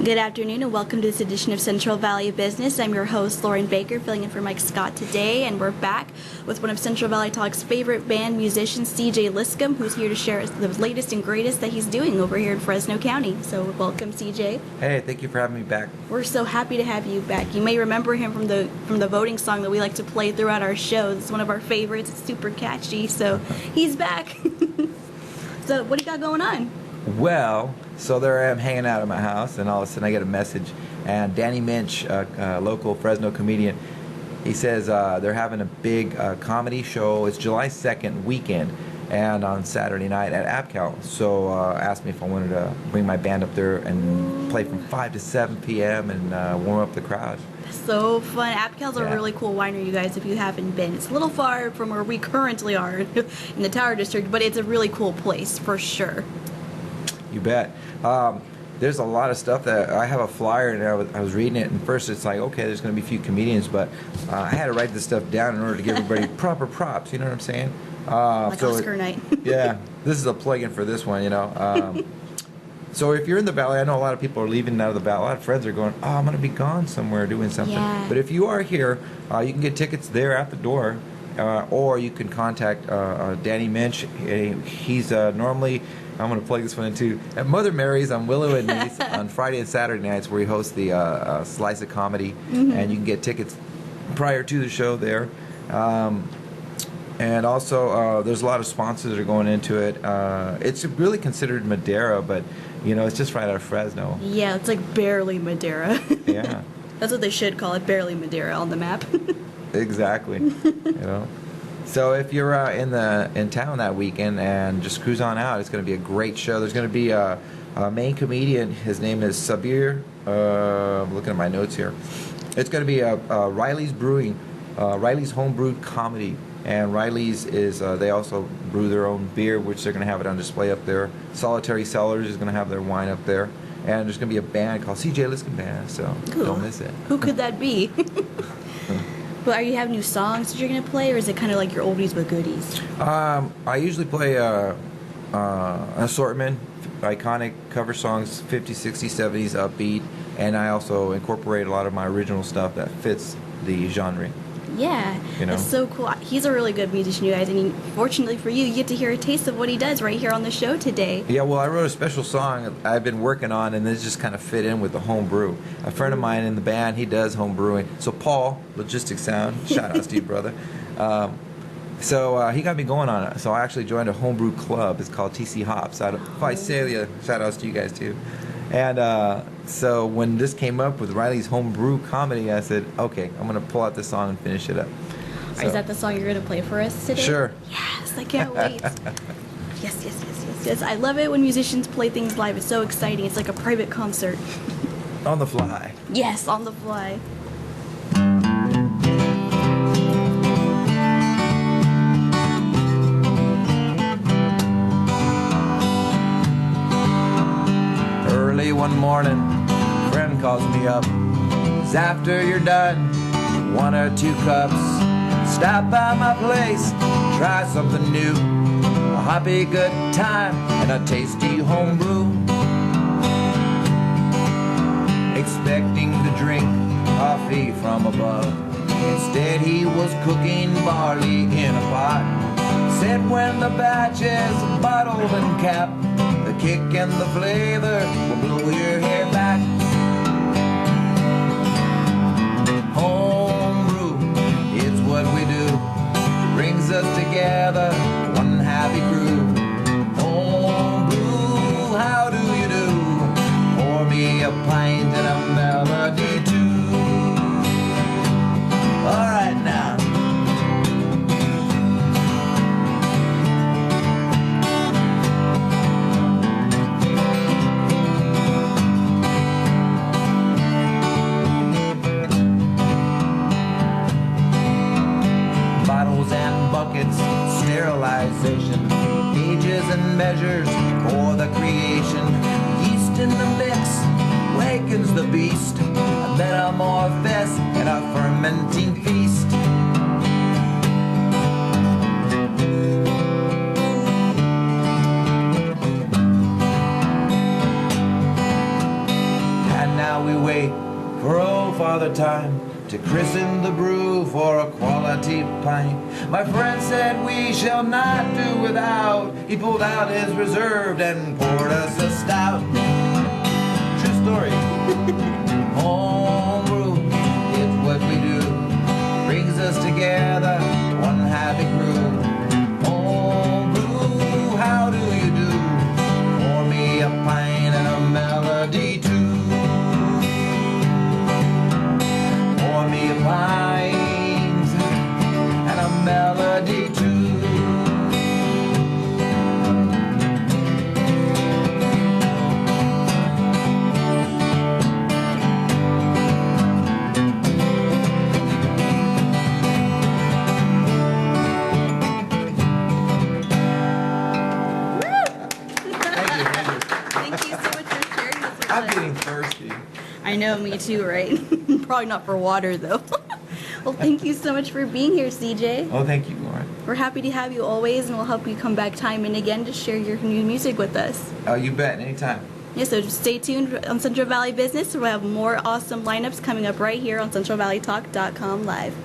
Good afternoon and welcome to this edition of Central Valley Business. I'm your host, Lauren Baker, filling in for Mike Scott today, and we're back with one of Central Valley Talk's favorite band musicians, CJ Liscum, who's here to share the latest and greatest that he's doing over here in Fresno County. So welcome, CJ. Hey, thank you for having me back. We're so happy to have you back. You may remember him from the voting song that we like to play throughout our shows. It's one of our favorites. It's super catchy, so he's back. So what do you got going on? Well, so there I am hanging out at my house, and all of a sudden I get a message, and Danny Minch, a local Fresno comedian, he says they're having a big comedy show. It's July 2nd weekend, and on Saturday night at Apcal. So asked me if I wanted to bring my band up there and play from 5 to 7 p.m. and warm up the crowd. So fun. Apcal's a really cool winery, you guys, if you haven't been. It's a little far from where we currently are in the Tower District, but it's a really cool place for sure. You bet. There's a lot of stuff that I have a flyer, and I was reading it, and first it's like, okay, there's going to be a few comedians, but I had to write this stuff down in order to give everybody proper props. You know what I'm saying? Like Oscar night. Yeah, this is a plug-in for this one. You know. So if you're in the Valley, I know a lot of people are leaving out of the Valley. A lot of friends are going, oh, I'm going to be gone somewhere doing something. Yeah. But if you are here, you can get tickets there at the door, or you can contact Danny Minch. He's normally, I'm going to plug this one in too, at Mother Mary's on Willow and Nice on Friday and Saturday nights, where he hosts the Slice of Comedy, and you can get tickets prior to the show there. And also, there's a lot of sponsors that are going into it. It's really considered Madera, but, you know, it's just right out of Fresno. Yeah, it's like barely Madera. Yeah. That's what they should call it, barely Madera on the map. Exactly. You know. So if you're in town that weekend and just cruise on out, it's going to be a great show. There's going to be a main comedian. His name is Sabir. I'm looking at my notes here. It's going to be Riley's Brewing, Riley's Homebrewed Comedy. And Riley's is, they also brew their own beer, which they're going to have it on display up there. Solitary Cellars is going to have their wine up there. And there's going to be a band called CJ Liscum Band, so cool. Don't miss it. Who could that be? Well, are you having new songs that you're going to play, or is it kind of like your oldies but goodies? I usually play an assortment, iconic cover songs, 50s, 60s, 70s, upbeat, and I also incorporate a lot of my original stuff that fits the genre. Yeah, you know? That's so cool. He's a really good musician, you guys, and fortunately for you, you get to hear a taste of what he does right here on the show today. Yeah, well, I wrote a special song I've been working on, and this just kind of fit in with the home brew. A friend of mine in the band, he does home brewing. So Paul, Logistic Sound, shout out to you, brother. So he got me going on it. So I actually joined a homebrew club. It's called TC Hops out of Visalia. Shout outs to you guys too. And so when this came up with Riley's Homebrew Comedy, I said, okay, I'm going to pull out this song and finish it up. So. Is that the song you're going to play for us today? Sure. Yes, I can't wait. Yes. I love it when musicians play things live. It's so exciting. It's like a private concert. On the fly. Yes, on the fly. Early one morning, a friend calls me up. It's after you're done, 1 or 2 cups. Stop by my place, try something new. A happy good time and a tasty homebrew. Expecting to drink coffee from above, instead he was cooking barley in a pot. Said when the batch is bottled and capped, the kick and the flavor will blow your hair back. Homebrew, it's what we do. Brings us together, one happy crew. Homebrew, how do you do? Pour me a pint and a melody too. All right now. Sterilization, gauges and measures for the creation. Yeast in the mix wakens the beast, a metamorphosis and a fermenting feast. wait for old Father Time to christen the brew for a quality pint. My friend said we shall not do without. He pulled out his reserve and poured us a stout. True story. Homebrew, it's what we do. Brings us together, one happy crew. Homebrew, how do you do? Pour me a pint and a melody too. Pour me a pint and a melody too. Thank you so much for sharing this with I'm us. getting thirsty. I know, me too, right? Probably not for water, though. Well, thank you so much for being here, CJ. Oh, thank you, Lauren. We're happy to have you always, and we'll help you come back time and again to share your new music with us. Oh, you bet. Anytime. Yeah, so just stay tuned on Central Valley Business. We'll have more awesome lineups coming up right here on CentralValleyTalk.com live.